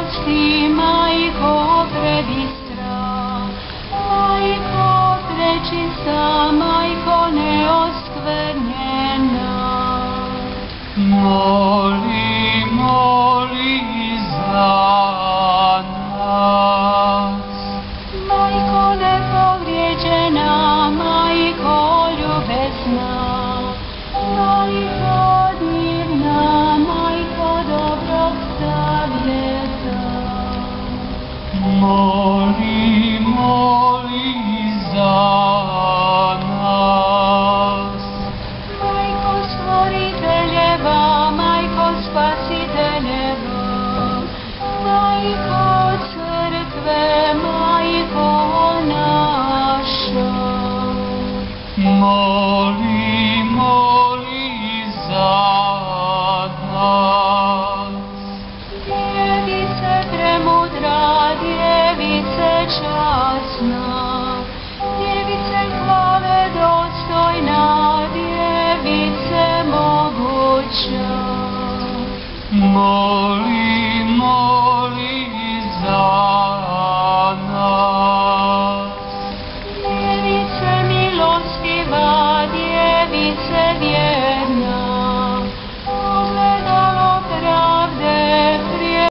milosti, Majko prebistra, Majko prečista, Majko neoskvrnjena. Moli, moli za nas. Majko nepovrijeđena, Majko ljubezna, Majko divna, Majko dobrog zavjeta. Moli, moli za nas. Majko stvoriteljeva, Majko spasiteljeva, Majko crkve, Majko naša. Moli, moli za nas. Djevice premudra, djevice časna, djevice slave dostojna, djevice moguća. Moli,